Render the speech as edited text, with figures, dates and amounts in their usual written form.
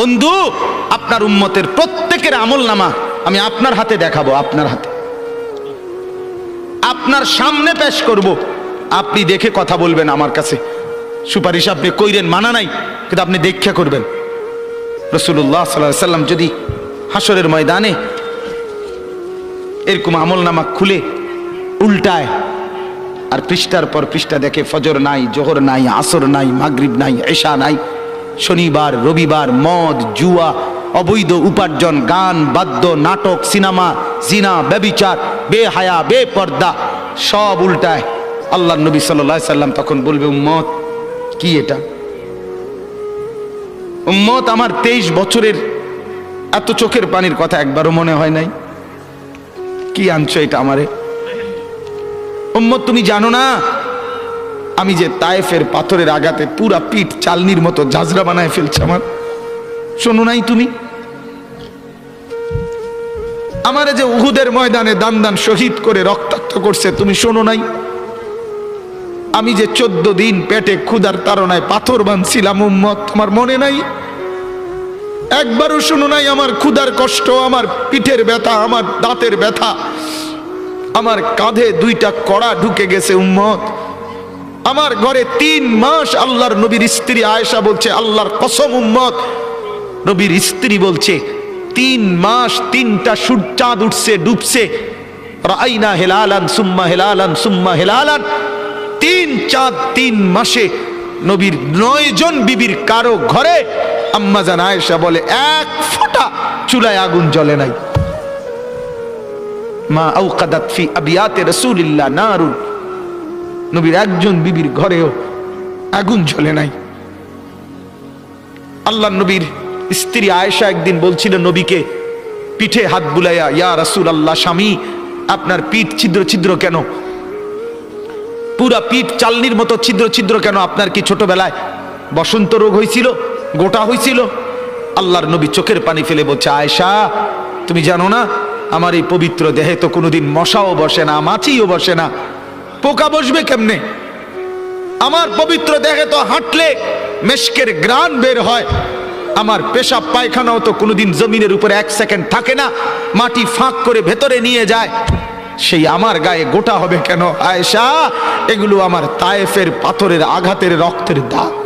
বন্ধু, আপনার উম্মতের প্রত্যেকের আমলনামা আমি আপনার হাতে দেখাবো, আপনার হাতে, আপনার সামনে পেশ করব। আপনি দেখে কথা বলবেন। আমার কাছে সুপারিশ আপনি কইরেন, মানা নাই, কিন্তু আপনি দেখে করবেন। রাসূলুল্লাহ সাল্লাল্লাহু আলাইহি সাল্লাম যদি হাসরের ময়দানে এরকম আমলনামা খুলে উল্টায় আর পৃষ্ঠার পর পৃষ্ঠা দেখে ফজর নাই, জোহর নাই, আসর নাই, মাগরিব নাই, এশা নাই, শনিবার রবিবার, মদ, জুয়া, অবৈধ উপার্জন, গান বাদ্য, নাটক, সিনেমা, জিনা, ব্যভিচার, বেহায়া, বেপর্দা সব উল্টায়। আল্লাহর নবী সাল্লাল্লাহু আলাইহি সাল্লাম তখন বলবে, উম্মত কি এটা? উম্মত, আমার 23 বছরের এত চোখের পানির কথা একবারও মনে হয় নাই? কি আনছো এটা আমারে? উম্মত, তুমি জানো না আমি যে তায়েফের পাথরের আঘাতে পুরা পিঠ চালনির মতো ঝাঁঝরা বানায় ফেলছে আমার? শোনো নাই তুমি? আমারে যে উহুদের ময়দানে দান দান শহীদ করে রক্তাক্ত করছে, তুমি শোনো নাই? আমি যে 14 দিন পেটে ক্ষুধার তাড়নায় পাথর বাঁধছিলাম, উম্মত তোমার মনে নাই? একবারও শোনো নাই আমার ক্ষুধার কষ্ট, আমার পিঠের ব্যথা, আমার দাঁতের ব্যথা, আমার কাঁধে 2টা কড়া ঢুকে গেছে? উম্মত, আমার ঘরে 3 মাস আল্লাহর নবীর স্ত্রী আয়েশা বলছে, আল্লাহর কসম উম্মত, নবীর স্ত্রী বলছে 3 মাস 3টা চাঁদ উঠছে ডুবছে, রাআইনা হিলালান সুম্মা হিলালান সুম্মা হিলালান, 3 চাঁদ 3 মাসে নবীর 9 জন বিবির কারো ঘরে আম্মা জান আয়েশা বলে 1 ফোঁটা চুলায় আগুন জ্বলে নাই। মা আওকাদাত ফি আবিয়াতে রাসূলিল্লাহ নারুন, নবীর একজন বিবির ঘরেও আগুন জ্বলে নাই। আল্লাহ নবীর স্ত্রী আয়েশা একদিন বলছিল নবীকে পিঠে হাত বুলাইয়া, ইয়া রাসূলুল্লাহ, স্বামী আপনার পিঠ ছিদ্র ছিদ্র কেন? পুরা পিঠ চালনির মতো ছিদ্র ছিদ্র কেন? আপনার কি ছোটবেলায় বসন্ত রোগ হয়েছিল, গোটা হয়েছিল? আল্লাহর নবী চোখের পানি ফেলে বলছে, আয়েশা তুমি জানো না আমার এই পবিত্র দেহে তো কোনোদিন মশাও বসে না, মাছিও বসে না, পোকা বসবে কেমনে? আমার পবিত্র দেহে তো হাঁটলে মেশকের গ্রান বের হয়, আমার পেশাব পায়খানাও তো কোনোদিন জমিনের উপরে 1 সেকেন্ড থাকে না, মাটি ফাঁক করে ভেতরে নিয়ে যায়, সেই আমার গায়ে গোটা হবে কেন? আয়েশা, এগুলো আমার তায়েফের পাথরের আঘাতের রক্তের দাগ।